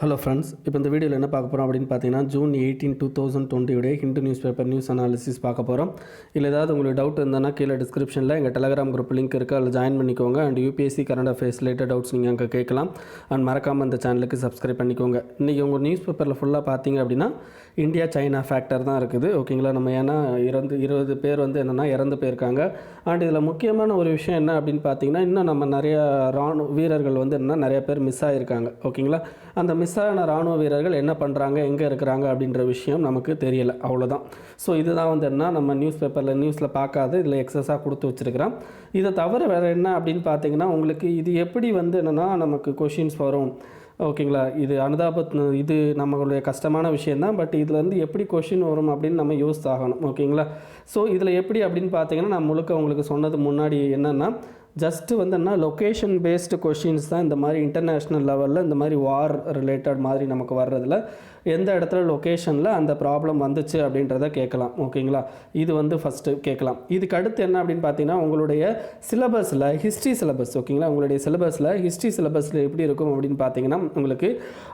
Hello friends, இப்போ இந்த வீடியோவில் என்ன பார்க்க போகிறோம் அப்படின்னு பார்த்தீங்கன்னா June 18, 2020 Hindu news paper news analysis பார்க்க போகிறோம். இல்லை ஏதாவது உங்களுக்கு டவுட் இருந்ததுன்னா கீழே டிஸ்கிரிப்ஷனில் எங்கள் டெலகிராம் குரூப் லிங்க் இருக்குது, அதில் ஜாயின் பண்ணிக்கோங்க. And UPSC current affairs related doubts நீங்கள் அங்கே கேட்கலாம். அண்ட் மறக்காமல் இந்த சேனலுக்கு சப்ஸ்கிரைப் பண்ணிக்கோங்க. இன்றைக்கி உங்கள் நியூஸ் பேப்பரில் ஃபுல்லாக பார்த்தீங்க அப்படின்னா இந்தியா சைனா ஃபேக்டர் தான் இருக்குது. ஓகேங்களா, நம்ம ஏன்னா 20 பேர் வந்து என்னென்னா இறந்து போயிருக்காங்க. அண்ட் இதில் முக்கியமான ஒரு விஷயம் என்ன அப்படின்னு பார்த்தீங்கன்னா, இன்னும் நம்ம நிறைய ராணுவ வீரர்கள் வந்து என்னென்னா நிறைய பேர் மிஸ் ஆகியிருக்காங்க. ஓகேங்களா, அந்த மிஸ் ஆன ராணுவ வீரர்கள் என்ன பண்ணுறாங்க, எங்கே இருக்கிறாங்க அப்படின்ற விஷயம் நமக்கு தெரியலை, அவ்வளோதான். ஸோ இதுதான் வந்து என்ன நம்ம நியூஸில் பார்க்காது, இதில் எக்ஸஸாக கொடுத்து வச்சுருக்கிறோம். இதை தவிர வேறு என்ன அப்படின்னு பார்த்தீங்கன்னா, உங்களுக்கு இது எப்படி வந்து என்னென்னா நமக்கு கொஷின்ஸ் வரும். ஓகேங்களா, இது அனுதாபத் இது நம்மளுடைய கஷ்டமான விஷயந்தான். பட் இதில் வந்து எப்படி கொஷின் வரும் அப்படின்னு நம்ம யோசிச்சு ஆகணும். ஓகேங்களா, ஸோ இதில் எப்படி அப்படின்னு பார்த்தீங்கன்னா, நான் முழுக்க உங்களுக்கு சொன்னது முன்னாடி என்னென்னா ஜஸ்ட்டு வந்து என்ன லொக்கேஷன் பேஸ்டு கொஷின்ஸ் தான் இந்த மாதிரி இன்டர்நேஷ்னல் லெவலில் இந்த மாதிரி வார் ரிலேட்டட் மாதிரி நமக்கு வர்றதில் எந்த இடத்துல லொக்கேஷனில் அந்த ப்ராப்ளம் வந்துச்சு அப்படின்றத கேட்கலாம். ஓகேங்களா, இது வந்து ஃபஸ்ட்டு கேட்கலாம். இதுக்கு அடுத்து என்ன அப்படின்னு பார்த்தீங்கன்னா, உங்களுடைய சிலபஸில் ஹிஸ்ட்ரி சிலபஸ், ஓகேங்களா, உங்களுடைய ஹிஸ்ட்ரி சிலபஸில் எப்படி இருக்கும் அப்படின்னு பார்த்தீங்கன்னா, உங்களுக்கு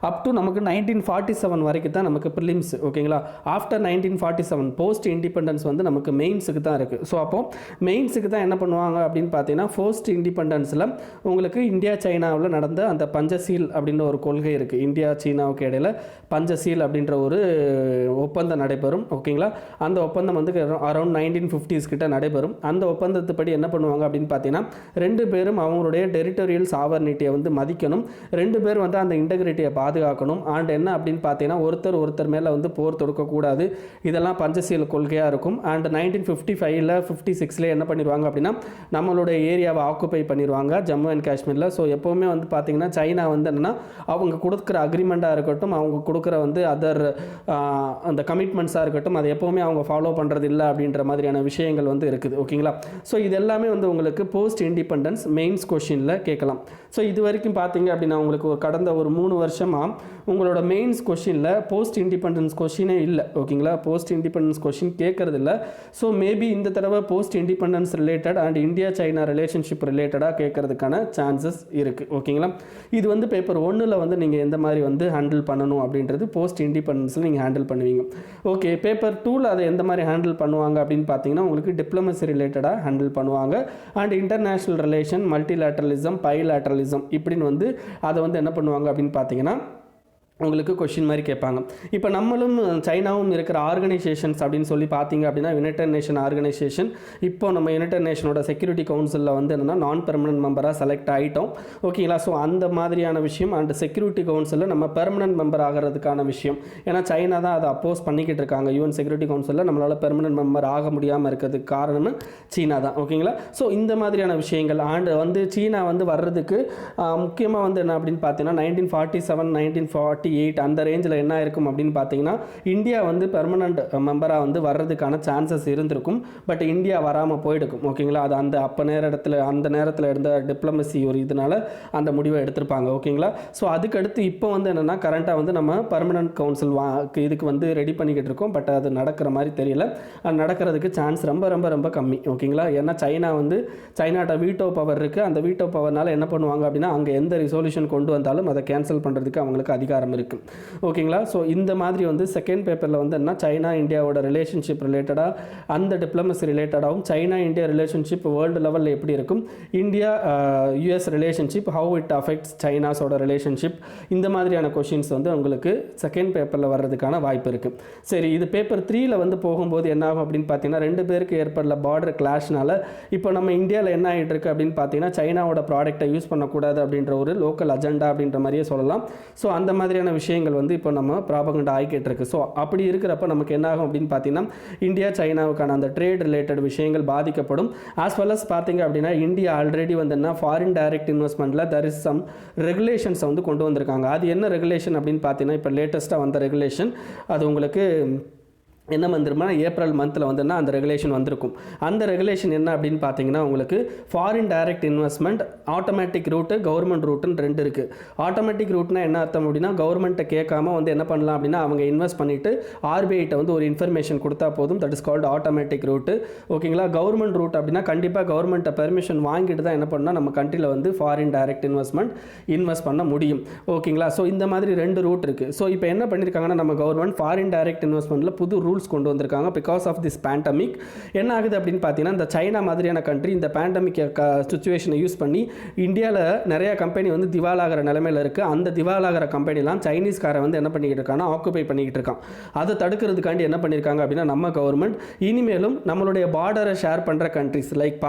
அப் டு நமக்கு 1947 வரைக்கும் தான் நமக்கு ப்ரிலிம்ஸ். ஓகேங்களா, ஆஃப்டர் 1947 போஸ்ட் இண்டிபெண்டன்ஸ் வந்து நமக்கு மெயின்ஸுக்கு தான் இருக்குது. ஸோ அப்போது மெயின்ஸுக்கு தான் என்ன பண்ணுவாங்க அப்படின்னு பார்த்தீங்கன்னா, போஸ்ட் இண்டிபெண்டன்ஸில் உங்களுக்கு இந்தியா சைனாவில் நடந்த அந்த பஞ்சசீல் அப்படின்ற ஒரு கொள்கை இருக்குது. இந்தியா சீனாவுக்கு இடையில் பஞ்சசீல் அப்படின்ற ஒரு ஒப்பந்தம் நடைபெறும். ஓகேங்களா, அந்த ஒப்பந்தம் வந்து அரௌண்ட் 1950s கிட்ட நடைபெறும். அந்த ஒப்பந்தத்துப்படி என்ன பண்ணுவாங்க அப்படின்னு பார்த்தீங்கன்னா, ரெண்டு பேரும் அவங்களுடைய டெரிட்டோரியல் சாவர்னிட்டியை வந்து மதிக்கணும், ரெண்டு பேர் வந்து அந்த இன்டெகிரிட்டியை பாதுகாக்கணும். அண்ட் என்ன அப்படின்னு பார்த்தீங்கன்னா, ஒருத்தர் மேலே வந்து போர் தொடுக்கக்கூடாது. இதெல்லாம் பஞ்சசீல் கொள்கையாக இருக்கும். அண்ட் 1955 56 என்ன பண்ணிடுவாங்க அப்படின்னா, நம்மளுடைய ஏரியாவை ஆக்குப்பை பண்ணிடுவாங்க ஜம்மு அண்ட் காஷ்மீரில். ஸோ எப்போவுமே வந்து பார்த்திங்கன்னா சைனா வந்து என்னென்னா அவங்க கொடுக்குற அக்ரிமெண்ட்டாக இருக்கட்டும், அவங்க கொடுக்குற வந்து அதர் அந்த கமிட்மெண்ட்ஸாக இருக்கட்டும், அதை எப்போவுமே அவங்க ஃபாலோ பண்ணுறது இல்லை அப்படின்ற மாதிரியான விஷயங்கள் வந்து இருக்குது. ஓகேங்களா, ஸோ இது எல்லாமே வந்து உங்களுக்கு போஸ்ட் இண்டிபெண்டன்ஸ் மெயின்ஸ் கொஷினில் கேட்கலாம். ஸோ இது வரைக்கும் பார்த்தீங்க அப்படின்னா உங்களுக்கு கடந்த ஒரு 3 வருஷமாக உங்களோட மெயின்ஸ் கொஷினில் போஸ்ட் இண்டிபெண்டன்ஸ் கொஷினே இல்லை. ஓகேங்களா, போஸ்ட் இண்டிபெண்டன்ஸ் கொஷின் கேட்கறது இல்லை. ஸோ மேபி இந்த தடவை post independence related and India China relationship ரிலேட்டடாக கேட்கறதுக்கான சான்சஸ் இருக்குது. ஓகேங்களா, இது வந்து பேப்பர் 1ல் வந்து நீங்கள் எந்த மாதிரி வந்து ஹேண்டில் பண்ணணும் அப்படின்றது போஸ்ட் இண்டிபெண்டன்ஸில் நீங்கள் ஹேண்டில் பண்ணுவீங்க. ஓகே, பேப்பர் 2ல் அதை எந்த மாதிரி ஹேண்டில் பண்ணுவாங்க அப்படின்னு பார்த்தீங்கன்னா, உங்களுக்கு டிப்ளமசி ரிலேட்டடாக ஹேண்டில் பண்ணுவாங்க. அண்ட் இன்டர்நேஷ்னல் ரிலேஷன், மல்டிலேட்டரலிசம், பைலேட்டரலிசம் இப்படின்னு வந்து அதை வந்து என்ன பண்ணுவாங்க அப்படின்னு பார்த்தீங்கன்னா உங்களுக்கு கொஷின் மாதிரி கேட்பாங்க. இப்போ நம்மளும் சைனாவும் இருக்கிற ஆர்கனைசேஷன்ஸ் அப்படின்னு சொல்லி பார்த்தீங்க அப்படின்னா, யுனைடெட் நேஷன் ஆர்கனைசேஷன் இப்போ நம்ம யுனைடெட் நேஷனோட செக்யூரிட்டி கவுன்சிலில் வந்து என்னென்னா நான் பெர்மனன்ட் மெம்பராக செலக்ட் ஆகிட்டோம். ஓகேங்களா, ஸோ அந்த மாதிரியான விஷயம். அண்ட் செக்யூரிட்டி கவுன்சிலில் நம்ம பெர்மனன்ட் மெம்பர் ஆகிறதுக்கான விஷயம். ஏன்னா சைனா தான் அதை அப்போஸ் பண்ணிக்கிட்டு இருக்காங்க. யூஎன் செக்யூரிட்டி கவுன்சிலில் நம்மளால் பெர்மனன்ட் மெம்பர் ஆக முடியாமல் இருக்கிறதுக்கு காரணம் சீனா தான். ஓகேங்களா, ஸோ இந்த மாதிரியான விஷயங்கள். அண்ட் வந்து சீனா வந்து வர்றதுக்கு முக்கியமாக வந்து என்ன அப்படின்னு பார்த்தீங்கன்னா 1947 1948 அந்த ரேஞ்சில் என்ன இருக்கும் அப்படின்னு பார்த்தீங்கன்னா, இந்தியா வந்து பெர்மனண்ட் மெம்பராக வந்து வர்றதுக்கான சான்சஸ் இருந்திருக்கும். பட் இந்தியா வராமல் போயிடுக்கும். ஓகேங்களா, அது அந்த நேரத்தில் இருந்த டிப்ளமசி ஒரு இதனால அந்த முடிவை எடுத்திருப்பாங்க. ஓகேங்களா, ஸோ அதுக்கடுத்து இப்போ வந்து என்னென்னா கரண்ட்டாக வந்து நம்ம பெர்மனன்ட் கவுன்சில் இதுக்கு வந்து ரெடி பண்ணிக்கிட்டு இருக்கோம். பட் அது நடக்கிற மாதிரி தெரியல. நடக்கிறதுக்கு சான்ஸ் ரொம்ப ரொம்ப ரொம்ப கம்மி. ஓகேங்களா, ஏன்னா சைனாட்ட வீட்டோ பவர் இருக்குது. அந்த வீட்டோ பவர்னால என்ன பண்ணுவாங்க அப்படின்னா, அங்கே எந்த ரிசொல்யூஷன் கொண்டு வந்தாலும் அதை கேன்சல் பண்ணுறதுக்கு அவங்களுக்கு அதிகாரம் இருக்குது. ஓகேங்களா, ஸோ இந்த மாதிரி வந்து செகண்ட் பேப்பரில் வந்து என்ன சைனா இந்தியாவோட ரிலேஷன்ஷிப் ரிலேட்டடாக, அந்த டிப்ளமசி ரிலேட்டடாகவும், சைனா இந்தியா ரிலேஷன்ஷிப் வேர்ல்டு லெவலில் எப்படி இருக்கும், India US relationship how it affects சைனாஸோட ரிலேஷன்ஷிப், இந்த மாதிரியான கொஷின்ஸ் வந்து உங்களுக்கு செகண்ட் பேப்பரில் வர்றதுக்கான வாய்ப்பு இருக்குது. சரி, இது பேப்பர் 3ல் வந்து போகும்போது என்ன ஆகும் அப்படின்னு பார்த்தீங்கன்னா, ரெண்டு பேருக்கு ஏற்படல பார்டர் கிளாஷ்னால இப்போ நம்ம இந்தியாவில் என்ன ஆகிட்டு இருக்கு அப்படின்னு பார்த்தீங்கன்னா, சைனாவோட ப்ராடக்டை யூஸ் பண்ணக்கூடாது அப்படின்ற ஒரு லோக்கல் அஜெண்டா அப்படின்ற மாதிரியே சொல்லலாம். ஸோ அந்த மாதிரியான விஷயங்கள் வந்து இப்போ நம்ம ப்ராபகண்டா ஆகிக்கிட்டு இருக்கு. ஸோ அப்படி இருக்கிறப்ப நமக்கு என்ன ஆகும் அப்படின்னு பார்த்தீங்கன்னா, இந்தியா சைனாவுக்கான அந்த ட்ரேட் ரிலேட்டட் விஷயங்கள் பாதிக்கப்படும். ஆஸ் வெல் அஸ் பார்த்தீங்க அப்படின்னா, இந்தியா ஆல்ரெடி வந்து என்ன ஃபாரின் டைரக்ட் இன்வெஸ்ட்மெண்ட்டில் தெர் இஸ் சம் ரெகுலேஷன்ஸை வந்து கொண்டு வந்திருக்காங்க. அது என்ன ரெகுலேஷன் அப்படின்னு பார்த்தீங்கன்னா, இப்போ லேட்டஸ்ட்டாக வந்த ரெகுலேஷன் அது உங்களுக்கு என்ன வந்துருமா ஏப்ரல் மந்தில் வந்துன்னா அந்த ரெகுலேஷன் வந்திருக்கும். அந்த ரெகுலேஷன் என்ன அப்படின்னு பார்த்தீங்கன்னா உங்களுக்கு foreign direct investment, automatic route, government ரூட்டுன்னு 2 இருக்குது. ஆட்டோமேட்டிக் ரூட்னா என்ன அர்த்தம் அப்படின்னா கவர்மெண்ட்டை கேட்காம வந்து என்ன பண்ணலாம் அப்படின்னா அவங்க இன்வெஸ்ட் பண்ணிவிட்டு ஆர்பிஐட்ட வந்து ஒரு இன்ஃபர்மேஷன் கொடுத்தா போதும். That is called automatic route. ஓகேங்களா. கவர்மெண்ட் ரூட் அப்படின்னா கண்டிப்பாக கவர்மெண்ட்டை பெர்மிஷன் வாங்கிட்டு தான் என்ன பண்ணால் நம்ம கண்ட்ரியில் வந்து ஃபாரின் டைரக்ட் இன்வெஸ்ட் பண்ண முடியும். ஓகேங்களா. ஸோ இந்த மாதிரி 2 ரூட் இருக்குது. ஸோ இப்போ என்ன பண்ணியிருக்காங்கன்னா நம்ம கவர்மெண்ட் ஃபாரின் டைரக்ட் இன்வெஸ்ட்மெண்ட்டில் புது ரூல்ஸ் கொண்டு வந்திருக்காங்க. பிகாஸ் ஆஃப் திஸ் பேண்டமிக் என்ன ஆகுது அப்படின்னு பார்த்தீங்கன்னா இந்த சைனா மாதிரியான கண்ட்ரி இந்த பேண்டமிக் சுச்சுவேஷனை யூஸ் பண்ணி இந்தியாவில் நிறைய கம்பெனி வந்து திவாலாகிற நிலைமையில் இருக்குது. அந்த திவாலாகிற கம்பெனிலாம் சைனீஸ்காரை வந்து என்ன பண்ணிக்கிட்டு இருக்காங்கன்னா ஆக்குபை பண்ணிக்கிட்டு இருக்கான். அதை தடுக்கிறதுக்காண்டி என்ன பண்ணியிருக்காங்க அப்படின்னா நம்ம கவர்மெண்ட் இனிமேலும் நம்மளுடைய பார்டரை ஷேர் பண்ணுற countries like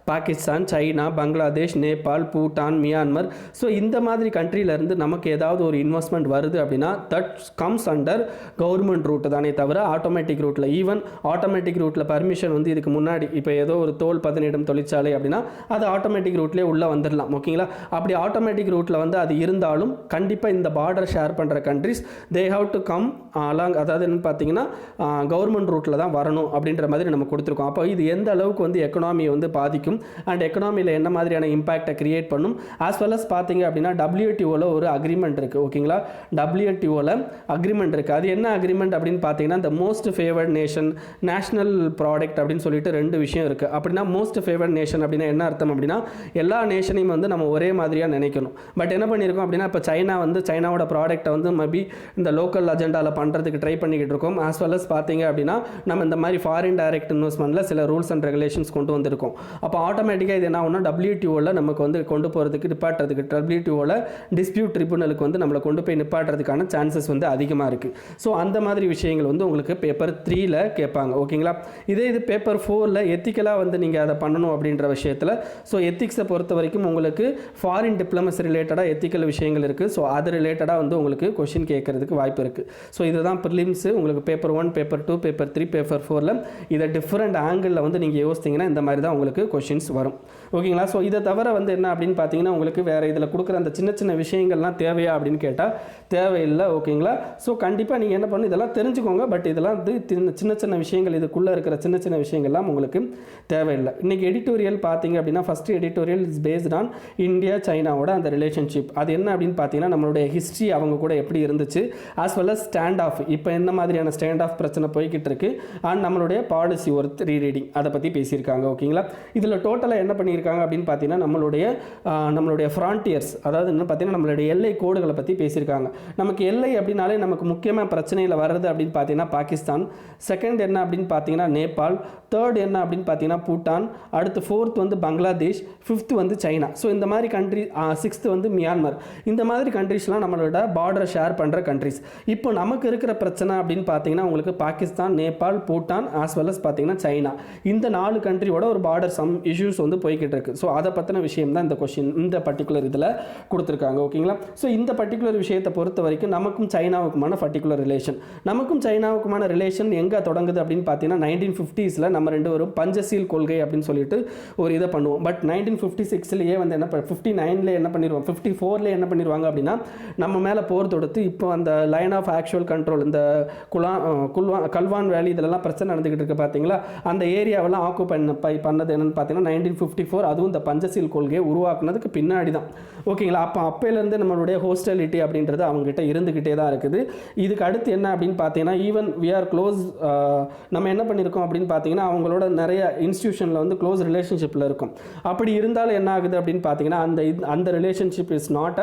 Pakistan, China, Bangladesh, Nepal, Bhutan, Myanmar, so இந்த மாதிரி கண்ட்ரியிலேருந்து நமக்கு ஏதாவது ஒரு இன்வெஸ்ட்மெண்ட் வருது அப்படின்னா that comes under government root தானே தவிர ஆட்டோமேட்டிக் ரூட்டில். ஈவன் ஆட்டோமேட்டிக் ரூட்டில் பர்மிஷன் வந்து இதுக்கு முன்னாடி இப்போ ஏதோ ஒரு தோல் பதனிடும் தொழிற்சாலை அப்படின்னா அது ஆட்டோமேட்டிக் ரூட்லேயே உள்ளே வந்துடலாம். ஓகேங்களா. அப்படி ஆட்டோமேட்டிக் ரூட்டில் வந்து அது இருந்தாலும் கண்டிப்பாக இந்த பார்டர் ஷேர் பண்ணுற countries they have to come along, அதாவது என்னன்னு பார்த்தீங்கன்னா கவர்மெண்ட் ரூட்டில் தான் வரணும் அப்படின்ற மாதிரி நம்ம கொடுத்துருக்கோம். அப்போ இது எந்த அளவுக்கு வந்து எக்கனாமியை வந்து பாதிக்கும் அண்ட் எக்கனாமியில் என்ன மாதிரியான இம்பாக்டை கிரியேட் பண்ணும் ஆஸ் வெல் அஸ் பார்த்தீங்க அப்படின்னா WTOவில் ஒரு அக்ரிமெண்ட் இருக்குது. ஓகேங்களா. WTOவில் அக்ரிமெண்ட் இருக்குது. அது என்ன அக்ரிமெண்ட் அப்படின்னு பார்த்தீங்கன்னா இந்த most favoured nation, national product அப்படின்னு சொல்லிட்டு 2 விஷயம் இருக்குது. அப்படின்னா மோஸ்ட் ஃபேவர்ட் நேஷன் அப்படின்னா என்ன அர்த்தம் அப்படின்னா எல்லா நேஷனையும் வந்து நம்ம ஒரே மாதிரியாக நினைக்கணும். பட் என்ன பண்ணியிருக்கோம் அப்படின்னா இப்போ சைனா வந்து சைனாவோட ப்ராடக்ட்டை வந்து மேபி இந்த லோக்கல் அஜெண்டாவில் பண்ணுறதுக்கு ட்ரை பண்ணிக்கிட்டு இருக்கோம். ஆஸ் வெல் அஸ் பார்த்தீங்க அப்படின்னா நம்ம இந்த மாதிரி ஃபாரின் டைரக்ட் இன்வெஸ்ட்மெண்ட்டில் சில ரூல்ஸ் அண்ட் ரெகுலேஷன்ஸ் கொண்டு வந்திருக்கோம். அப்போ ஆட்டோமேட்டிக்காக இது என்ன ஆகும்னா WTOவில் நமக்கு வந்து கொண்டு போகிறதுக்கு நிப்பாட்டுறதுக்கு WTOவில் டிஸ்பியூட் ட்ரிபியூனலுக்கு வந்து நம்மளை கொண்டு போய் நிப்பாட்டுறதுக்கான சான்சஸ் வந்து அதிகமாக இருக்குது. ஸோ அந்த மாதிரி விஷயங்கள் வந்து உங்களுக்கு பேப்பர் 3ல் கேட்பாங்க. ஓகேங்களா. இது பேப்பர் 4ல் எத்திக்கலாக வந்து நீங்கள் அதை பண்ணணும் அப்படின்ற விஷயத்தில் ஸோ எத்திக்ஸை பொறுத்த வரைக்கும் உங்களுக்கு ஃபாரின் டிப்ளமசி ரிலேட்டடாக எத்திக்கல் விஷயங்கள் இருக்குது. ஸோ அது ரிலேட்டடாக வந்து உங்களுக்கு கொஷின் கேட்கறதுக்கு வாய்ப்பு இருக்குது. ஸோ இதுதான் ப்ரிலிம்ஸு உங்களுக்கு பேப்பர் 1, பேப்பர் 2, பேப்பர் 3, பேப்பர் 4ல் இதை டிஃப்ரெண்ட் ஆங்கிளில் வந்து நீங்கள் யோசித்தீங்கன்னா இந்த மாதிரி தான் உங்களுக்கு கொஷின்ஸ் வரும். ஓகேங்களா. ஸோ இதை தவிர வந்து என்ன அப்படின்னு பார்த்தீங்கன்னா உங்களுக்கு வேறு இதில் கொடுக்குற அந்த சின்ன சின்ன விஷயங்கள்லாம் தேவையா அப்படின்னு கேட்டால் தேவையில்லை. ஓகேங்களா. ஸோ கண்டிப்பாக நீங்கள் என்ன பண்ணணும் இதெல்லாம் தெரிஞ்சுக்கோங்க. பட் இதெல்லாம் வந்து சின்ன சின்ன விஷயங்கள் இதுக்குள்ளே இருக்கிற சின்ன சின்ன விஷயங்கள்லாம் உங்களுக்கு தேவையில்லை. இன்றைக்கி எடிட்டோரியல் பார்த்தீங்க அப்படின்னா first editorial is based on India சைனாவோட அந்த ரிலேஷன்ஷிப். அது என்ன அப்படின்னு பார்த்தீங்கன்னா நம்மளுடைய ஹிஸ்ட்ரி அவங்க கூட எப்படி இருந்துச்சு as well as stand off இப்போ என்ன மாதிரியான ஸ்டாண்ட் ஆஃப் பிரச்சனை போய்கிட்டு இருக்கு அண்ட் நம்மளுடைய பாலிசி ஒரு ரீரீடிங் அதை பற்றி பேசியிருக்காங்க. ஓகேங்களா. இதில் டோட்டலாக என்ன பண்ணியிருக்காங்க அப்படின்னு பார்த்தீங்கன்னா நம்மளுடைய ஃப்ரான்டியர்ஸ், அதாவது என்ன பார்த்தீங்கன்னா நம்மளுடைய எல்லை கோடுகளை பற்றி பேசியிருக்காங்க. நமக்கு எல்லை அப்படின்னாலே நமக்கு முக்கியமாக பிரச்சனையில் வர்றது அப்படின்னு பார்த்தீங்கன்னா பாகிஸ்தான், செகண்ட் என்ன அப்படின்னு பார்த்தீங்கன்னா நேபாள், தேர்ட் என்ன அப்படின்னு பார்த்தீங்கன்னா பூட்டான், அடுத்து 4th வந்து பங்களாதேஷ், 5th வந்து சைனா. ஸோ இந்த மாதிரி கண்ட்ரி 6th வந்து மியான்மர். இந்த மாதிரி கண்ட்ரிஸ்லாம் நம்மளோட பார்டரை ஷேர் பண்ணுற கண்ட்ரிஸ். இப்போ நமக்கு இருக்கிற பிரச்சனை அப்படின்னு பார்த்தீங்கன்னா உங்களுக்கு Pakistan, Nepal, Bhutan as well as பார்த்தீங்கன்னா சைனா. இந்த 4 கண்ட்ரியோட ஒரு பார்டர் சம் இஷ்யூஸ் வந்து போய்கிட்டு இருக்கு. ஸோ அதை பற்றின விஷயம் தான் இந்த கொஷின் இந்த பர்டிகுலர் இதில் கொடுத்துருக்காங்க. ஓகேங்களா. ஸோ இந்த பர்டிகுலர் விஷயத்தை பொறுத்த வரைக்கும் நமக்கும் சைனாவுக்குமான பர்டிகுலர் ரிலேஷன், நமக்கும் சைனாவுக்குமான ரிலேஷன் எங்கே தொடங்குது அப்படின்னு பார்த்தீங்கன்னா 1950s நம்ம 2 பேரும் பஞ்சசீல் கொள்கை அப்படின்னு சொல்லிட்டு ஒரு இதை பண்ணுவோம். பட் 1956லேயே வந்து என்ன 59ல என்ன பண்ணிடுவோம் 54ல என்ன பண்ணிடுவாங்க அப்படின்னா நம்ம மேலே போர் தொடுத்து இப்போ அந்த லைன் ஆஃப் ஆக்சுவல் கண்ட்ரோல் இந்த கல்வான் வேலி இதெல்லாம் பிரச்சனை நடந்துக்கிட்டு இருக்கு பார்த்தீங்களா. அந்த ஏரியாவெல்லாம் ஆக்குபை பண்ணது என்னன்னு பார்த்தீங்கன்னா 1954. அதுவும் இந்த பஞ்சசீல் கொள்கையை உருவாக்குனதுக்கு பின்னாடி தான். ஓகேங்களா. அப்போலேருந்து நம்மளுடைய ஹோஸ்டலிட்டி அப்படின்றது அவங்ககிட்ட இருந்துக்கிட்டே தான் இருக்குது. இதுக்கு அடுத்து என்ன அப்படின்னு பார்த்தீங்கன்னா ஈவன் வி ஆர் க்ளோஸ், நம்ம என்ன பண்ணியிருக்கோம் அப்படின்னு பார்த்தீங்கன்னா அவங்களோட நிறைய இன்ஸ்டியூஷனில் வந்து க்ளோஸ் ரிலேஷன்ஷிப்பில் இருக்கும். அப்படி இருந்தாலும் என்ன ஆகுது அப்படின்னு பார்த்தீங்கன்னா அந்த ரிலேஷன்ஷிப் இஸ் நாட்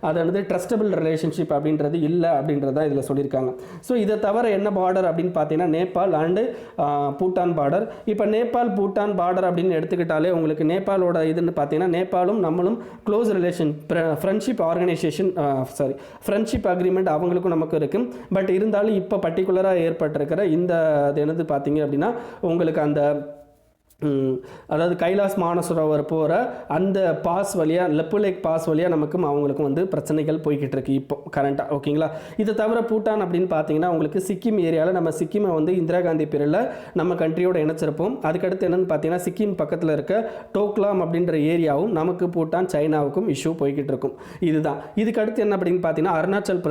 அது வந்து ட்ரஸ்டபிள் ரிலேஷன்ஷிப் அப்படின்றது இல்லை அப்படின்றத இதில் சொல்லியிருக்காங்க. ஸோ இதை தவிர என்ன பார்டர் அப்படின்னு பார்த்தீங்கன்னா நேபாள் அண்டு பூட்டான் பார்டர். இப்போ நேபாள் பூட்டான் பார்டர் அப்படின்னு எடுத்துக்கிட்டாலே உங்களுக்கு நேபாளோட இதுன்னு பார்த்தீங்கன்னா நேபாளும் நம்மளும் close relation friendship organisation friendship agreement அவங்களுக்கும் நமக்கு இருக்குது. பட் இருந்தாலும் இப்போ பர்டிகுலராக ஏற்பட்டிருக்கிற இந்த அது என்னது பார்த்தீங்க அப்படின்னா உங்களுக்கு அந்த அதாவது கைலாஸ் மானசரோவர் போகிற அந்த பாஸ் வழியாக லெப்பு லேக் பாஸ் வழியாக நமக்கும் அவங்களுக்கும் வந்து பிரச்சனைகள் போய்கிட்டு இருக்கு இப்போ கரண்ட்டாக. ஓகேங்களா. இதை தவிர பூட்டான் அப்படின்னு பார்த்தீங்கன்னா உங்களுக்கு சிக்கிம் ஏரியாவில் நம்ம சிக்கிமை வந்து இந்திரா காந்தி பீரியடில் நம்ம கண்ட்ரியோட இணைச்சிருப்போம். அதுக்கடுத்து என்னென்னு பார்த்தீங்கன்னா சிக்கிம் பக்கத்தில் இருக்க டோக்லாம் அப்படின்ற ஏரியாவும் நமக்கு பூட்டான் சைனாவுக்கும் இஷ்யூ போய்கிட்டு இருக்கும். இதுதான். இதுக்கடுத்து என்ன அப்படின்னு பார்த்தீங்கன்னா அருணாச்சல்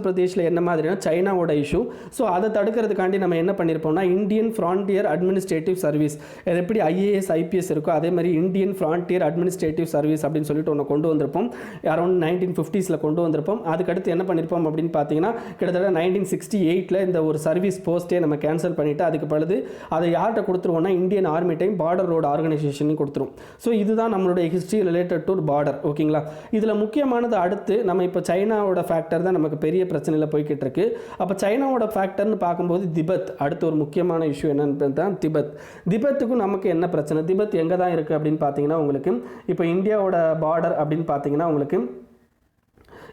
பிரதேஷில் என்ன மாதிரினா சைனாவோட இஷ்யூ. ஸோ அதை தடுக்கிறதுக்காண்டி நம்ம என்ன பண்ணியிருப்போம்னா இந்தியன் ஃப்ரான்டியர் அட்மினிஸ்ட்ரேட்டிவ் சர்வீஸ், அது எப்படி ஐஏஎஸ் ஐபிஎஸ் இருக்கோ அதே மாதிரி இந்தியன் ஃப்ரான்டியர் அட்மினிஸ்ட்ரேட்டிவ் சர்வீஸ் அப்படின்னு சொல்லிட்டு ஒன்று கொண்டு வந்திருப்போம். அரௌண்ட் 1950s கொண்டு வந்திருப்போம். அதுக்கடுத்து என்ன பண்ணியிருப்போம் அப்படின்னு பார்த்தீங்கன்னா கிட்டத்தட்ட 1968 இந்த ஒரு சர்வீஸ் போஸ்ட்டே நம்ம கேன்சல் பண்ணிவிட்டு அதுக்கு பழுது அதை யார்கிட்ட கொடுத்துருவோம்னா Indian army time border road organisation கொடுத்துரும். ஸோ இதுதான் நம்மளுடைய ஹிஸ்ட்ரி ரிலேட்டட் டு பார்டர். ஓகேங்களா. இதில் முக்கியமானது அடுத்து நம்ம இப்போ சைனாவோட ஃபேக்டர் தான் நமக்கு பெரிய பிரச்சனையில் போய்கிட்டு இருக்கு. அப்போ சைனாவோட ஃபேக்டர்னு பார்க்கும்போது திபெத் அடுத்து ஒரு முக்கியமான இஷ்யூ என்னன்னு தான் திபெத்துக்கும் நமக்கு என்ன பிரச்சனை, திபெத் எங்கே தான் இருக்குது அப்படின்னு பார்த்தீங்கன்னா உங்களுக்கு இப்போ இந்தியாவோட பார்டர் அப்படின்னு பார்த்தீங்கன்னா உங்களுக்கு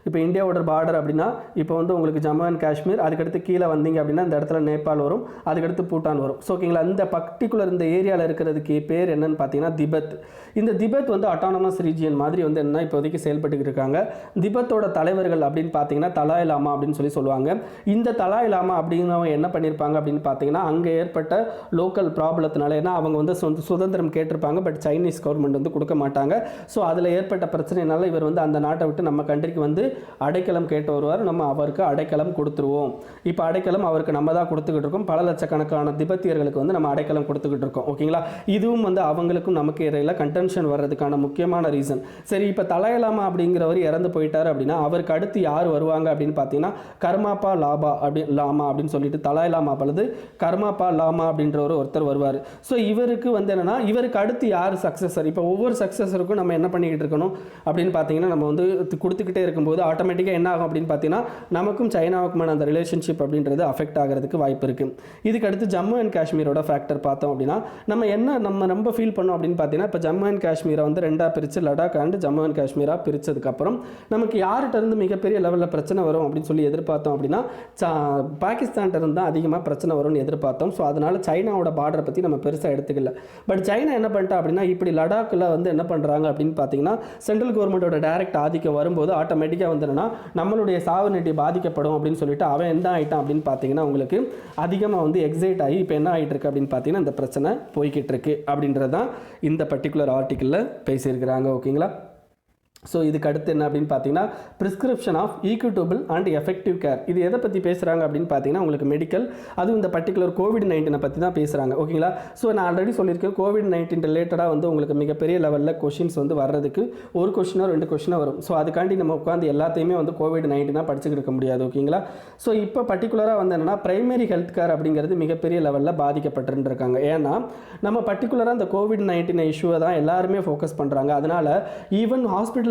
இப்போ இந்தியாவோட பார்டர் அப்படின்னா இப்போ வந்து உங்களுக்கு ஜம்மு அண்ட் காஷ்மீர், அதுக்கடுத்து கீழே வந்தீங்க அப்படின்னா இந்த இடத்துல நேபாள் வரும், அதுக்கடுத்து பூட்டான் வரும். ஸோ ஓகேங்களா. இந்த பர்டிகுலர் இந்த ஏரியாவில் இருக்கிறதுக்கு பேர் என்னன்னு பார்த்தீங்கன்னா திபெத். இந்த திபெத் வந்து அட்டானமஸ் ரீஜியன் மாதிரி வந்து என்ன இப்போதைக்கு செயல்பட்டு இருக்காங்க. திபெத்தோட தலைவர்கள் அப்படின்னு பார்த்தீங்கன்னா தலாய் லாமா அப்படின்னு சொல்லுவாங்க. இந்த தலாய் லாமா அப்படிங்கிறவங்க என்ன பண்ணியிருப்பாங்க அப்படின்னு பார்த்தீங்கன்னா அங்கே ஏற்பட்ட லோக்கல் ப்ராப்ளத்தினால, ஏன்னா அவங்க வந்து சுதந்திரம் கேட்டிருப்பாங்க, பட் சைனீஸ் கவர்மெண்ட் வந்து கொடுக்க மாட்டாங்க. ஸோ அதில் ஏற்பட்ட பிரச்சனைனால இவர் வந்து அந்த நாட்டை விட்டு நம்ம கண்ட்ரிக்கு வந்து அடைக்கலம் கேட்டு வருவார். நம்ம அவருக்கு அடைக்கலம் கொடுத்துருவோம். இப்போ அடைக்கலம் அவருக்கு நம்ம தான் கொடுத்துக்கிட்டு இருக்கோம். பல லட்சக்கணக்கான திபெத்தியர்களுக்கு வந்து நம்ம அடைக்கலம் கொடுத்துக்கிட்டு இருக்கோம். ஓகேங்களா. இதுவும் வந்து அவங்களுக்கும் நமக்கு இடையில கன்டென்ஷன் வர்றதுக்கான முக்கியமான ரீசன். சரி, இப்போ தலாயலாமா அப்படிங்கிறவர் இறந்து போயிட்டார் அப்படின்னா அவருக்கு அடுத்து யார் வருவாங்க அப்படின்னு பார்த்தீங்கன்னா கர்மாப்பா லாமா அப்படின்னு சொல்லிட்டு தலாயலாமா பழுது கர்மாப்பா லாமா அப்படின்றவர் ஒருத்தர் வருவார். ஸோ இவருக்கு வந்து என்னன்னா இவருக்கு அடுத்து யார் சக்சஸர், இப்போ ஒவ்வொரு சக்சஸருக்கும் நம்ம என்ன பண்ணிக்கிட்டு இருக்கணும் அப்படின்னு பார்த்தீங்கன்னா நம்ம வந்து கொடுத்துக்கிட்டே இருக்கும்போது ஆட்டோமேட்டிக்காக என்ன ஆகும் அப்படின்னு பார்த்தீங்கன்னா நமக்கும் சைனாவுக்குமான அந்த ரிலேஷன்ஷிப் அப்படின்றது அஃபெக்ட் ஆகிறதுக்கு வாய்ப்பு இருக்குது. இதுக்கு அடுத்து ஜம்மு அண்ட் காஷ்மீரோட ஃபேக்டர் பார்த்தோம் அப்படின்னா நம்ம ரொம்ப ஃபீல் பண்ணோம் அப்படின்னு பார்த்தீங்கன்னா இப்போ ஜம்மு அண்ட் காஷ்மீரை வந்து ரெண்டாக பிரித்து லடாக் அண்ட் ஜம்மு அண்ட் காஷ்மீராக பிரித்ததுக்கப்புறம் நமக்கு யார்கிட்ட இருந்து மிகப்பெரிய லெவலில் பிரச்சனை வரும் அப்படின்னு சொல்லி எதிர்பார்த்தோம் அப்படின்னா பாகிஸ்தான்கிட்ட இருந்து தான் அதிகமாக பிரச்சனை வரும்னு எதிர்பார்த்தோம். ஸோ அதனால் சைனாவோட பார்டரை பற்றி நம்ம பெருசாக எடுத்துக்கல. பட் சைனா என்ன பண்ணிட்டா அப்படின்னா இப்படி லடாக்கில் வந்து என்ன பண்ணுறாங்க அப்படின்னு பார்த்தீங்கன்னா சென்ட்ரல் கவர்மெண்ட்டோட டைரக்ட் ஆதிக்கம் வரும்போது ஆட்டோமேட்டிக்காக வந்து என்னன்னா நம்மளுடைய சாவர்னிட்டி பாதிக்கப்படும் அப்படின்னு சொல்லிட்டு அவன் என்ன ஆகிட்டான் அப்படின்னு பார்த்தீங்கன்னா உங்களுக்கு அதிகமாக வந்து எக்ஸைட் ஆகி இப்போ என்ன ஆகிட்டு இருக்கு அப்படின்னு பார்த்தீங்கன்னா இந்த பிரச்சனை போய்கிட்டு இருக்கு அப்படின்றது தான் இந்த பர்டிகுலர் ஆர்டிக்கிளில் பேசியிருக்கிறாங்க. ஓகேங்களா. ஸோ இதுக்கு அடுத்து என்ன அப்படின்னு பார்த்தீங்கன்னா prescription of equitable and effective care. இது எதை பற்றி பேசுகிறாங்க அப்படின்னு பார்த்தீங்கன்னா உங்களுக்கு மெடிக்கல், அதுவும் இந்த பர்டிகுலர் கோவிட்-19 பற்றி தான் பேசுகிறாங்க. ஓகேங்களா. ஸோ நான் ஆல்ரெடி சொல்லியிருக்கேன் கோவிட்-19 ரிலேட்டடாக வந்து உங்களுக்கு மிகப்பெரிய லெவலில் கொஷின்ஸ் வந்து வர்றதுக்கு ஒரு கொஷினோ 2 கொஷினோ வரும். ஸோ அதுக்காண்டி நம்ம உட்காந்து எல்லாத்தையுமே வந்து கோவிட்-19 படிச்சுக்கிட்டு இருக்க முடியாது. ஓகேங்களா. ஸோ இப்போ பர்டிகுலராக வந்து என்னென்னா பிரைமரி ஹெல்த் கேர் அப்படிங்கிறது மிகப்பெரிய லெவலில் பாதிக்கப்பட்டிருக்காங்க. ஏன்னா நம்ம பர்டிகுலராக இந்த கோவிட்-19 இஷ்யூவை தான் எல்லாருமே ஃபோக்கஸ் பண்ணுறாங்க. அதனால் ஈவன் ஹாஸ்பிட்டலுக்கு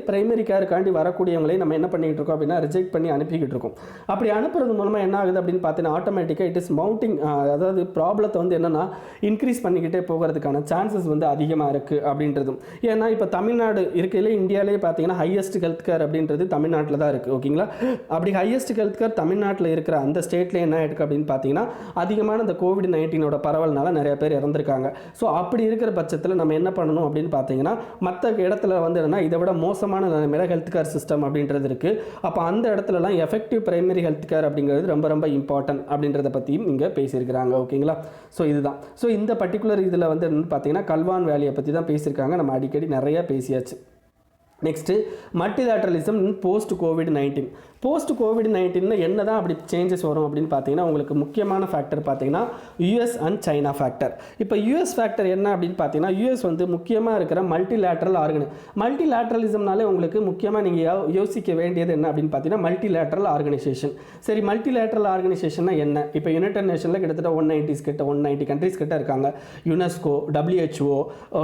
பிரைமரி கேருக்காண்டி வரக்கூடியவங்களே நம்ம என்ன பண்ணிக்கிட்டு இருக்கோம் அப்படின்னா ரிஜெக்ட் பண்ணி அனுப்பிக்கிட்டு இருக்கோம். அப்படி அனுப்புறது மூலமாக என்ன ஆகுது அப்படின்னு பார்த்தீங்கன்னா ஆட்டோமேட்டிக்காக இட் இஸ் மவுண்டிங், அதாவது ப்ராப்ளத்தை வந்து என்னென்னா இன்க்ரீஸ் பண்ணிக்கிட்டே போகிறதுக்கான சான்சஸ் வந்து அதிகமாக இருக்குது அப்படின்றதும். ஏன்னா இப்போ தமிழ்நாடு இருக்கையிலே இந்தியாவிலே பார்த்தீங்கன்னா ஹையஸ்ட் ஹெல்த் கேர் அப்படின்றது தமிழ்நாட்டில் தான் இருக்குது. ஓகேங்களா. அப்படி ஹையஸ்ட் ஹெல்த் கேர் தமிழ்நாட்டில் இருக்கிற அந்த ஸ்டேட்லேயே என்ன ஆகிருக்கு அப்படின்னு பார்த்தீங்கன்னா அதிகமான இந்த கோவிட்-19 பரவல்னால நிறைய பேர் இறந்துருக்காங்க. ஸோ அப்படி இருக்கிற பட்சத்தில் நம்ம என்ன பண்ணணும் அப்படின்னு பார்த்தீங்கன்னா மற்ற இடத்துல வந்து என்னன்னா இதை விட மோசமான நிலைமையில ஹெல்த் கேர் சிஸ்டம் அப்படின்றது இருக்கு. அப்போ அந்த இடத்துலலாம் எஃபெக்டிவ் பிரைமரி ஹெல்த் கேர் அப்படிங்கிறது ரொம்ப ரொம்ப இம்பார்ட்டன்ட் அப்படின்றத பற்றியும் இங்கே பேசியிருக்கிறாங்க. ஓகேங்களா. ஸோ இதுதான். ஸோ இந்த பர்டிகுலர் இதில் வந்து என்னன்னு பார்த்தீங்கன்னா கல்வான் வேலியை பற்றி தான் பேசியிருக்காங்க. நம்ம அடிக்கடி நிறைய பேசியாச்சு. Next multilateralism in post Covid. Post Covid என்ன தான் அப்படி சேஞ்சஸ் வரும் அப்படின்னு பார்த்தீங்கன்னா உங்களுக்கு முக்கியமான ஃபேக்டர் பார்த்தீங்கன்னா யூஎஸ் அண்ட் சைனா ஃபேக்டர். இப்போ யூஎஸ் ஃபேக்டர் என்ன அப்படின்னு பார்த்தீங்கன்னா யூஎஸ் வந்து முக்கியமாக இருக்கிற மல்டிலேட்டரலிசம்னாலே உங்களுக்கு முக்கியமாக நீங்கள் யோசிக்க வேண்டியது என்ன அப்படின்னு பார்த்தீங்கன்னா மல்டிலேட்டரல் ஆர்கனைசேஷன். சரி, மல்டிலேட்டரல் ஆர்கனைசேஷன்னா என்ன? இப்போ யுனைடெட் நேஷனில் கிட்டத்தட்ட 190 கண்ட்ரிஸ் கிட்ட இருக்காங்க. யுனெஸ்கோ, WHO,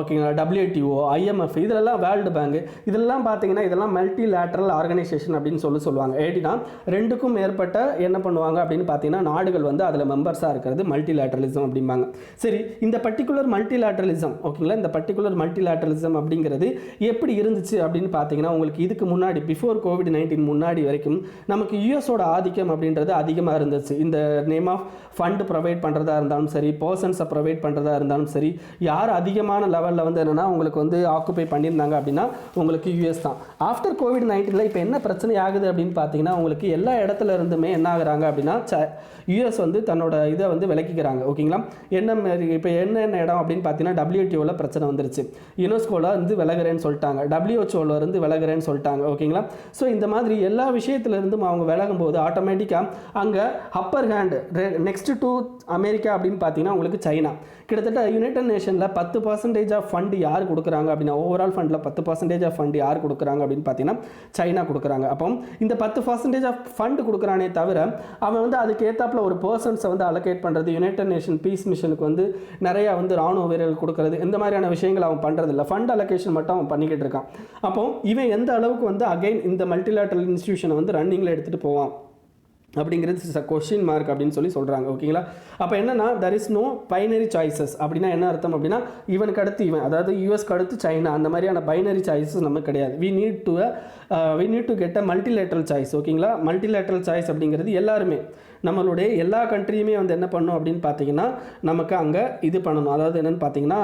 ஓகேங்களா, WTO, IMF, இதெல்லாம் வேர்ல்டு பேங்க், இதெல்லாம் இதெல்லாம் பார்த்தீங்கன்னா இதெல்லாம் மல்டிலேட்ரல் ஆர்கனைசேஷன் அப்படின்னு சொல்லுவாங்க. எப்படின்னா ரெண்டுக்கும் மேற்பட்ட என்ன பண்ணுவாங்க அப்படின்னு பார்த்தீங்கன்னா நாடுகள் வந்து அதில் மெம்பர்ஸாக இருக்கிறது மல்டிலேட்ரலிசம் அப்படிம்பாங்க. சரி, இந்த பர்டிகுலர் மல்டிலேட்ரலிசம் ஓகேங்களா, இந்த பர்டிகுலர் மல்டிலேட்ரலிசம் அப்படிங்கிறது எப்படி இருந்துச்சு அப்படின்னு பார்த்தீங்கன்னா உங்களுக்கு இதுக்கு முன்னாடி பிஃபோர் COVID-19 முன்னாடி வரைக்கும் நமக்கு யூஎஸோட ஆதிக்கம் அப்படின்றது அதிகமாக இருந்துச்சு. இந்த நேம் ஆஃப் ஃபண்ட் ப்ரொவைட் பண்ணுறதா இருந்தாலும் சரி, பர்சன்ஸை ப்ரொவைட் பண்ணுறதா இருந்தாலும் சரி, யார் அதிகமான லெவலில் வந்து என்னென்னா உங்களுக்கு வந்து ஆக்குபை பண்ணியிருந்தாங்க அப்படின்னா உங்களுக்கு யூஎஸ் தான். ஆஃப்டர் COVID-19 இப்போ என்ன பிரச்சனை ஆகுது அப்படின்னு பார்த்தீங்கன்னா உங்களுக்கு எல்லா இடத்துல இருந்துமே என்ன ஆகுறாங்க அப்படின்னா யூஎஸ் வந்து தன்னோட இதை வந்து விலக்கிக்கிறாங்க. ஓகேங்களா, என்ன இப்போ என்னென்ன இடம் அப்படின்னு பார்த்தீங்கன்னா WTOவில் பிரச்சனை வந்துருச்சு, யுனெஸ்கோவில் வந்து விலகிறேன்னு சொல்லிட்டாங்க, WHO இருந்து விலகிறேன்னு சொல்லிட்டாங்க. ஓகேங்களா, ஸோ இந்த மாதிரி எல்லா விஷயத்துலேருந்தும் அவங்க விலகும் போது ஆட்டோமேட்டிக்காக அங்கே upper hand next to America அப்படின்னு பார்த்தீங்கன்னா உங்களுக்கு சைனா. கிட்டத்தட்ட யுனைடெட் நேஷனில் 10% ஆஃப் ஃபண்ட் யார் கொடுக்குறாங்க அப்படின்னா ஓவரால் ஃபண்டில் 10% ஆஃப் ஃபண்ட் யார் கொடுக்குறாங்க அப்படின்னு பார்த்தீங்கன்னா சைனா கொடுக்குறாங்க. அப்போ இந்த 10% ஆஃப் ஃபண்ட் கொடுக்குறானே தவிர அவன் வந்து அதுக்கு ஏற்றாப்புல ஒரு பர்சன்ஸை வந்து அலோகேட் பண்ணுறது, யுனைடெட் நேஷன் பீஸ் மிஷனுக்கு வந்து நிறையா வந்து ராணுவ வீரர்கள் கொடுக்குறது, இந்த மாதிரியான விஷயங்கள் அவன் பண்ணுறதில்ல. ஃபண்ட் அலோகேஷன் மட்டும் அவன் பண்ணிக்கிட்டு இருக்கான். அப்போ இவன் எந்த அளவுக்கு வந்து அகைன் இந்த மல்டிலேட்ரல் இன்ஸ்டிடியூஷனை வந்து ரன்னிங்கில் எடுத்துகிட்டு போவான் அப்படிங்கிறது கொஸ்டின் மார்க் அப்படின்னு சொல்கிறாங்க. ஓகேங்களா, அப்போ என்னன்னா there is no binary choices அப்படின்னா என்ன அர்த்தம் அப்படின்னா இவனுக்கு அடுத்து இவன், அதாவது யூஎஸ்க்கு அடுத்து சைனா, அந்த மாதிரியான பைனரி சாய்ஸஸ் நமக்கு கிடையாது. we need to get a multilateral choice. ஓகேங்களா, மல்டிலேட்ரல் சாய்ஸ் அப்படிங்கிறது எல்லாருமே நம்மளுடைய எல்லா கண்ட்ரியுமே வந்து என்ன பண்ணணும் அப்படின்னு பார்த்தீங்கன்னா நமக்கு அங்கே இது பண்ணணும், அதாவது என்னென்னு பார்த்தீங்கன்னா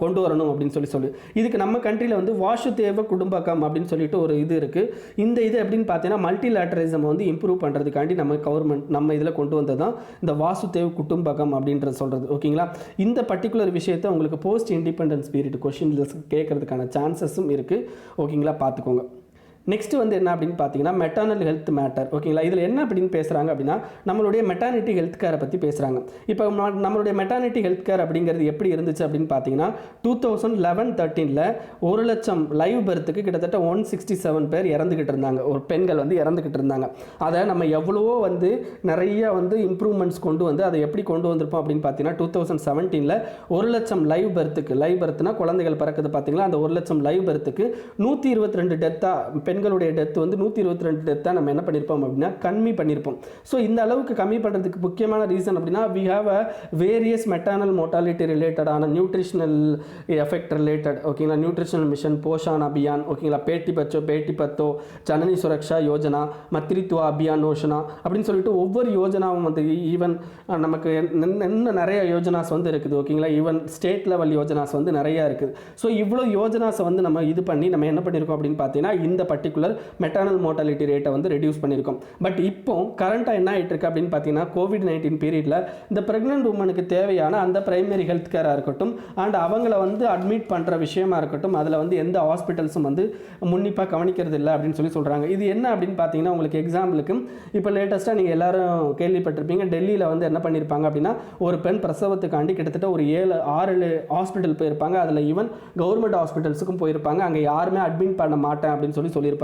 கொண்டு வரணும் அப்படின்னு சொல்லி இதுக்கு நம்ம கண்ட்ரியில் வந்து வாசுதேவ குடும்பகம் அப்படின்னு சொல்லிட்டு ஒரு இது இருக்குது. இந்த இது எப்படின்னு பார்த்தீங்கன்னா மல்டிலேட்டரிசம் வந்து இம்ப்ரூவ் பண்ணுறதுக்காண்டி நம்ம கவர்மெண்ட் நம்ம இதில் கொண்டு வந்தது தான் இந்த வாசுதேவ் குடும்பகம் அப்படின்றது சொல்கிறது. ஓகேங்களா, இந்த பர்டிகுலர் விஷயத்தை உங்களுக்கு போஸ்ட் இண்டிபெண்டன்ஸ் பீரியட் கொஸ்டின்ஸ் கேட்கறதுக்கான சான்சஸும் இருக்குது. ஓகேங்களா, பார்த்துக்கோங்க. நெக்ஸ்ட் வந்து என்ன அப்படின்னு பார்த்தீங்கன்னா மெட்டர்னல் ஹெல்த் மேட்டர். ஓகேங்களா, இதில் என்ன அப்படின்னு பேசுகிறாங்க அப்படின்னா நம்மளுடைய மெட்டர்னிட்டி ஹெல்த் கேரை பற்றி பேசுகிறாங்க. இப்போ நம்மளுடைய மெட்டர்னிட்டி ஹெல்த் கேர் அப்படிங்கிறது எப்படி இருந்துச்சு அப்படின்னு பார்த்தீங்கன்னா 2011-13 1 லட்சம் லைவ் பர்த்துக்கு கிட்டத்தட்ட 167 பேர் இறந்துக்கிட்டு இருந்தாங்க, ஒரு பெண்கள் வந்து இறந்துக்கிட்டு இருந்தாங்க. அதை நம்ம எவ்வளவோ வந்து நிறைய வந்து இம்ப்ரூவ்மெண்ட்ஸ் கொண்டு வந்து அதை எப்படி கொண்டு வந்திருப்போம் அப்படின்னு பார்த்தீங்கன்னா 2017 1 லட்சம் லைவ் பர்த்துனா குழந்தைகள் பிறக்குது பார்த்தீங்களா, அந்த 1 லட்சம் லைவ் பர்த்துக்கு 122 டெத்தாக பெண்களுடைய டெத் வந்து 122 டெத்தாக நம்ம என்ன பண்ணியிருப்போம் அப்படின்னா கம்மி பண்ணியிருப்போம். ஸோ இந்த அளவுக்கு கம்மி பண்ணுறதுக்கு முக்கியமான ரீசன் அப்படின்னா we have a various maternal mortality ரிலேட்டடான நியூட்ரிஷனல் எஃபெக்ட் ரிலேட்டட். ஓகேங்களா, நியூட்ரிஷனல் மிஷன், போஷான் அபியான், ஓகேங்களா, பேட்டி பத்தோ, ஜனனி சுரக்ஷா யோஜனா, மத்ரித்வா அபியான் யோஜனா அப்படின்னு சொல்லிட்டு ஒவ்வொரு யோஜனாவும் வந்து ஈவன் நமக்கு இன்னும் நிறைய யோஜனாஸ் வந்து இருக்குது. ஓகேங்களா, ஈவன் ஸ்டேட் லெவல் யோஜனாஸ் வந்து நிறையா இருக்குது. ஸோ இவ்வளோ யோஜனாஸை வந்து நம்ம இது பண்ணி நம்ம என்ன பண்ணியிருக்கோம் அப்படின்னு பார்த்தீங்கன்னா இந்த பர்டிகுலர் மெட்டர்னல் மோர்டாலிட்டி ரேட்டை வந்து ரெடியூஸ் பண்ணியிருக்கோம். பட் இப்போ கரண்ட்டாக என்ன ஆகிட்டு இருக்கு அப்படின்னு பார்த்தீங்கன்னா COVID-19 பீரியடில் இந்த ப்ரெக்னென்ட் உமனுக்கு தேவையான அந்த பிரைமரி ஹெல்த் கேராக இருக்கட்டும் அண்ட் அவங்கள வந்து அட்மிட் பண்ணுற விஷயமா இருக்கட்டும் அதில் வந்து எந்த ஹாஸ்பிட்டல்ஸும் வந்து முன்னிப்பாக கவனிக்கிறது இல்லை அப்படின்னு சொல்கிறாங்க. இது என்ன அப்படின்னு பார்த்தீங்கன்னா உங்களுக்கு எக்ஸாம்பிளுக்கு இப்போ லேட்டஸ்ட்டாக நீங்கள் எல்லாரும் கேள்விப்பட்டிருப்பீங்க, டெல்லியில் வந்து என்ன பண்ணியிருப்பாங்க அப்படின்னா ஒரு பெண் பிரசவத்துக்காண்டி கிட்டத்தட்ட ஒரு 7-6 ஹாஸ்பிட்டல் போயிருப்பாங்க. அதில் ஈவன் கவர்மெண்ட் ஹாஸ்பிட்டல்ஸுக்கும் போயிருப்பாங்க. அங்கே யாருமே அட்மிட் பண்ண மாட்டேன் அப்படின்னு சொல்லியிருப்பாங்க.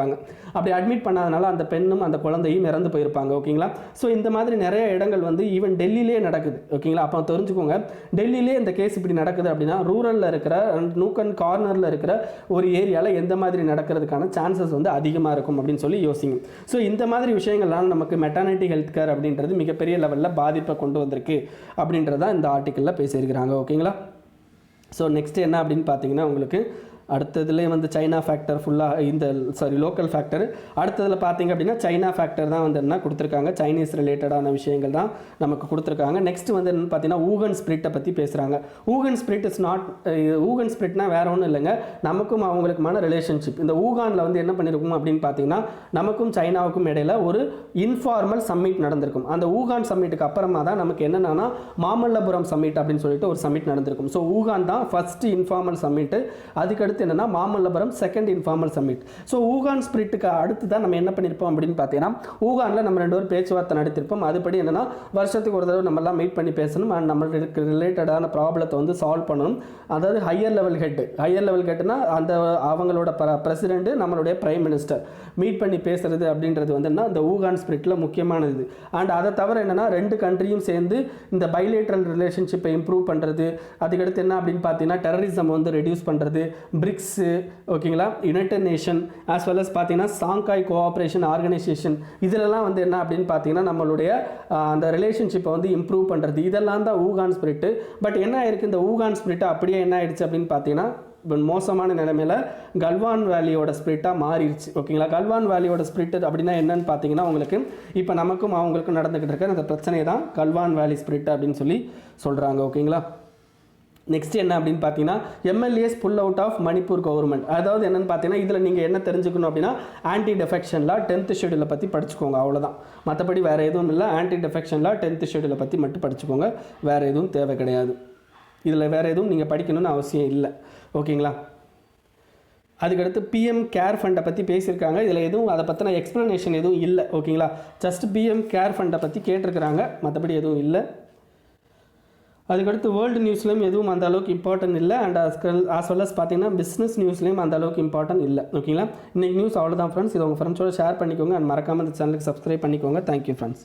அப்படி அட்மிட் பண்ணாதனால அந்த பெண்ணும் அந்த குழந்தையும் இறந்து போயிருப்பாங்க. ஓகேங்களா, ஸோ இந்த மாதிரி நிறைய இடங்கள் வந்து ஈவன் டெல்லியிலே நடக்குது. ஓகேங்களா, அப்போ தெரிஞ்சுக்கோங்க டெல்லியிலே இந்த கேஸ் இப்படி நடக்குது அப்படின்னா ரூரலில் இருக்கிற நூக் அண்ட் கார்னரில் இருக்கிற ஒரு ஏரியாவில் எந்த மாதிரி நடக்கிறதுக்கான சான்சஸ் வந்து அதிகமாக இருக்கும் அப்படின்னு சொல்லி யோசிங்க. ஸோ இந்த மாதிரி விஷயங்கள்லாம் நமக்கு மெட்டர்னிட்டி ஹெல்த் கேர் அப்படின்றது மிகப்பெரிய லெவலில் பாதிப்பை கொண்டு வந்திருக்கு அப்படின்றதான் இந்த ஆர்டிக்கலில் பேசியிருக்கிறாங்க. ஓகேங்களா, ஸோ நெக்ஸ்ட் என்ன அப்படின்னு பார்த்தீங்கன்னா உங்களுக்கு அடுத்ததுலேயே வந்து சைனா ஃபேக்டர் ஃபுல்லாக இந்த லோக்கல் ஃபேக்டர். அடுத்ததில் பார்த்தீங்க அப்படின்னா சைனா ஃபேக்டர் தான் வந்து என்ன கொடுத்துருக்காங்க, சைனீஸ் ரிலேட்டடான விஷயங்கள் தான் நமக்கு கொடுத்துருக்காங்க. நெக்ஸ்ட் வந்து என்னென்னு பார்த்தீங்கன்னா ஊகன் ஸ்பிரிட்டை பற்றி பேசுகிறாங்க. ஊகன் ஸ்பிரிட் இஸ் நாட், ஊகன் ஸ்பிரிட்னா வேறு ஒன்றும் இல்லைங்க, நமக்கும் அவங்களுக்குமான ரிலேஷன்ஷிப். இந்த ஊகானில் வந்து என்ன பண்ணியிருக்கும் அப்படின்னு பார்த்தீங்கன்னா நமக்கும் சைனாவுக்கும் இடையில் ஒரு இன்ஃபார்மல் சம்மிட் நடந்திருக்கும். அந்த ஊகான் சம்மிட்டுக்கு அப்புறமா தான் நமக்கு என்னென்னா மாமல்லபுரம் சம்மிட் அப்படின்னு சொல்லிட்டு ஒரு சம்மிட் நடந்திருக்கும். ஸோ ஊகான் தான் ஃபர்ஸ்ட் இன்ஃபார்மல் சம்மிட்டு, அதுக்கடுத்து என்னன்னா Mamallapuram second informal summit. So Wuhan ஸ்பிரிட்டுக்கு அடுத்து தான் நம்ம என்ன பண்ணியிருப்போம் அப்படின்னு பார்த்தீங்கன்னா ஊகானில் நம்ம 2 பேரும் பேச்சுவார்த்தை நடத்திருப்போம். அதுபடி என்னன்னா வருஷத்துக்கு ஒரு தடவை நம்மளாம் மீட் பண்ணி பேசணும் அண்ட் நம்மளுக்கு ரிலேட்டடான ப்ராப்ளத்தை வந்து சால்வ் பண்ணணும். அதாவது ஹையர் லெவல் ஹெட்னா அந்த அவங்களோட பிரசிடென்ட் நம்மளுடைய பிரைம் மினிஸ்டர் மீட் பண்ணி பேசுறது அப்படின்றது வந்து அந்த ஊகான் ஸ்பிரிட்டில் முக்கியமானது. அண்ட் அதை தவிர என்னன்னா 2 கண்ட்ரியும் சேர்ந்து இந்த பைலேட்ரல் ரிலேஷன்ஷிப்பை இம்ப்ரூவ் பண்ணுறது, அதுக்கடுத்து என்ன அப்படின்னு பார்த்தீங்கன்னா டெரரிசம் வந்து ரெடியூஸ் பண்ணுறது, பிரிக்ஸு, ஓகேங்களா, United Nation as well as பார்த்தீங்கன்னா சாங்காய் கோஆப்ரேஷன் ஆர்கனைசேஷன், இதிலெல்லாம் வந்து என்ன அப்படின்னு பார்த்தீங்கன்னா நம்மளுடைய அந்த ரிலேஷன்ஷிப்பை வந்து இம்ப்ரூவ் பண்ணுறது, இதெல்லாம் தான் ஊகான் ஸ்பிரிட்டு. பட் என்ன ஆயிருக்கு, இந்த ஊகான் ஸ்பிரிட்டு அப்படியே என்ன ஆயிடுச்சு அப்படின்னு பார்த்தீங்கன்னா மோசமான நிலைமையில் கல்வான் வேலியோட ஸ்பிரிட்டாக மாறிடுச்சு. ஓகேங்களா, கல்வான் வேலியோட ஸ்பிரிட் அப்படின்னா என்னன்னு பார்த்தீங்கன்னா உங்களுக்கு இப்போ நமக்கும் அவங்களுக்கும் நடந்துக்கிட்டு இருக்க அந்த பிரச்சனையை தான் கல்வான் வேலி ஸ்பிரிட் அப்படின்னு சொல்லி சொல்கிறாங்க. ஓகேங்களா, நெக்ஸ்ட் என்ன அப்படின்னு பார்த்தீங்கன்னா MLAs pull out of Manipur government. அதாவது என்னென்னு பார்த்தீங்கன்னா இதில் நீங்கள் என்ன தெரிஞ்சுக்கணும் அப்படின்னா ஆன்டி டெஃபெக்ஷனில் 10th ஷெடியூலை பற்றி படிச்சுக்கோங்க, அவ்வளோதான். மற்றபடி வேறு எதுவும் இல்லை. ஆன்டி டெஃபெக்ஷனில் 10th ஷெடியூலை பற்றி மட்டும் படிச்சுக்கோங்க, வேறு எதுவும் தேவை கிடையாது. இதில் வேறு எதுவும் நீங்கள் படிக்கணும்னு அவசியம் இல்லை. ஓகேங்களா, அதுக்கடுத்து பிஎம் கேர் ஃபண்டை பற்றி பேசியிருக்காங்க. இதில் எதுவும் அதை பற்றின எக்ஸ்ப்ளனேஷன் எதுவும் இல்லை. ஓகேங்களா, ஜஸ்ட் பிஎம் கேர் ஃபண்டை பற்றி கேட்டிருக்கிறாங்க, மற்றபடி எதுவும் இல்லை. அதுக்கடுத்து வேர்ல்டு நியூஸ்லேயும் எதுவும் அந்த அளவுக்கு இம்பார்ட்டன்ட் இல்லை. அண்ட் ஆஸ் வெல் அஸ் பார்த்தீங்கன்னா பிஸ்னஸ் நியூஸ்லேயும் அந்த அளவுக்கு இம்பார்ட்டன்ட் இல்லை. ஓகேங்களா, இன்றைக்கி நியூஸ் அவ்வளோதான் ஃப்ரெண்ட்ஸ். இது உங்கள் ஃப்ரெண்ட்ஸோட ஷேர் பண்ணிக்கோங்க. அண்ட் மறக்காமல் இந்த சேனலுக்கு சப்ஸ்கிரைப் பண்ணிக்கோங்க. Thank you friends.